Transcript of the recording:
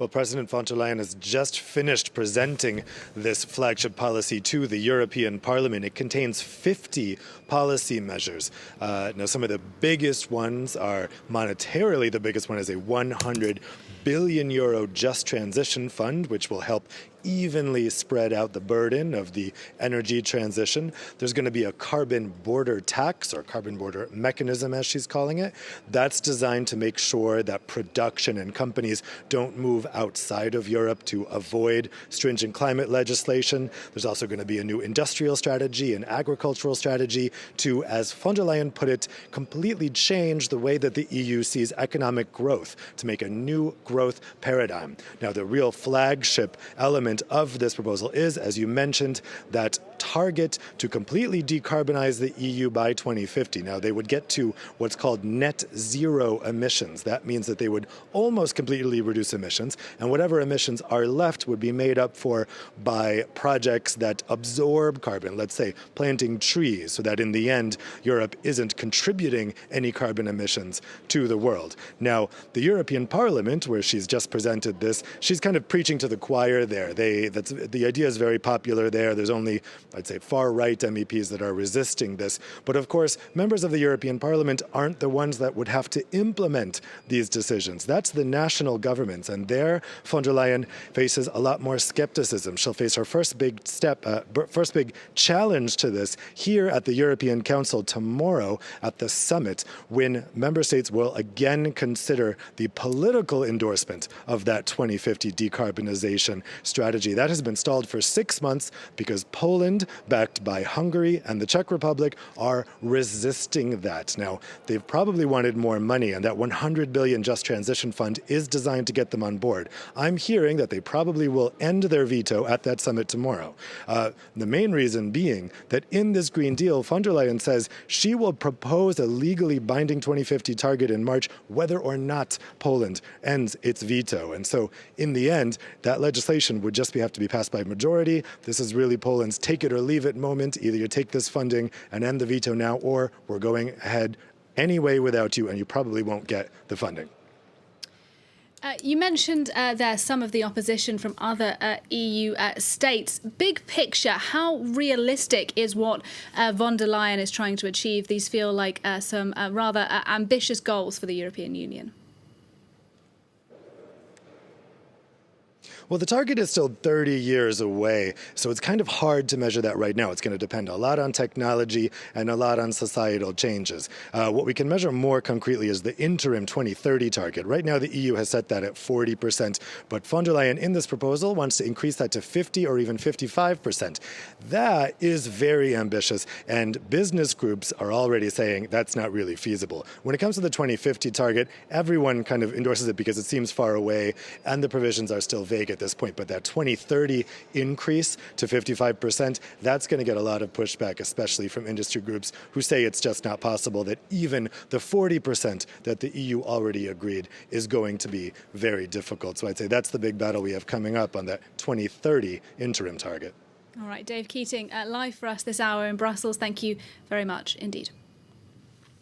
Well, President von der Leyen has just finished presenting this flagship policy to the European Parliament. It contains 50 policy measures. Now, some of the biggest ones are, monetarily, the biggest one is a 100 billion euro just transition fund, which will help evenly spread out the burden of the energy transition. There's going to be a carbon border tax, or carbon border mechanism, as she's calling it. That's designed to make sure that production and companies don't move outside of Europe to avoid stringent climate legislation. There's also going to be a new industrial strategy and agricultural strategy to, as von der Leyen put it, completely change the way that the EU sees economic growth, to make a new growth paradigm. Now, the real flagship element of this proposal is, as you mentioned, that target to completely decarbonize the EU by 2050. Now, they would get to what's called net zero emissions. That means that they would almost completely reduce emissions, and whatever emissions are left would be made up for by projects that absorb carbon, let's say planting trees, so that in the end, Europe isn't contributing any carbon emissions to the world. Now, the European Parliament, where she's just presented this, she's kind of preaching to the choir there. The idea is very popular there. There's only, I'd say, far-right MEPs that are resisting this. But of course, members of the European Parliament aren't the ones that would have to implement these decisions. That's the national governments, and there, von der Leyen faces a lot more skepticism. She'll face her first big challenge to this here at the European Council tomorrow at the summit, when member states will again consider the political endorsement of that 2050 decarbonization strategy. That has been stalled for 6 months because Poland, backed by Hungary and the Czech Republic, are resisting that. Now, they've probably wanted more money, and that 100 billion Just Transition Fund is designed to get them on board. I'm hearing that they probably will end their veto at that summit tomorrow. The main reason being that in this Green Deal, von der Leyen says she will propose a legally binding 2050 target in March, whether or not Poland ends its veto. And so, in the end, that legislation would just have to be passed by majority. This is really Poland's take it or leave it moment. Either you take this funding and end the veto now, or we're going ahead anyway without you, and you probably won't get the funding. You mentioned there some of the opposition from other EU states. Big picture, how realistic is what von der Leyen is trying to achieve? These feel like some rather ambitious goals for the European Union. Well, the target is still 30 years away, so it's kind of hard to measure that right now. It's going to depend a lot on technology and a lot on societal changes. What we can measure more concretely is the interim 2030 target. Right now, the EU has set that at 40%, but von der Leyen in this proposal wants to increase that to 50 or even 55%. That is very ambitious, and business groups are already saying that's not really feasible. When it comes to the 2050 target, everyone kind of endorses it because it seems far away, and the provisions are still vague at this point, but that 2030 increase to 55%, that's going to get a lot of pushback, especially from industry groups who say it's just not possible, that even the 40% that the EU already agreed is going to be very difficult. So I'd say that's the big battle we have coming up on that 2030 interim target. All right, Dave Keating, live for us this hour in Brussels. Thank you very much indeed.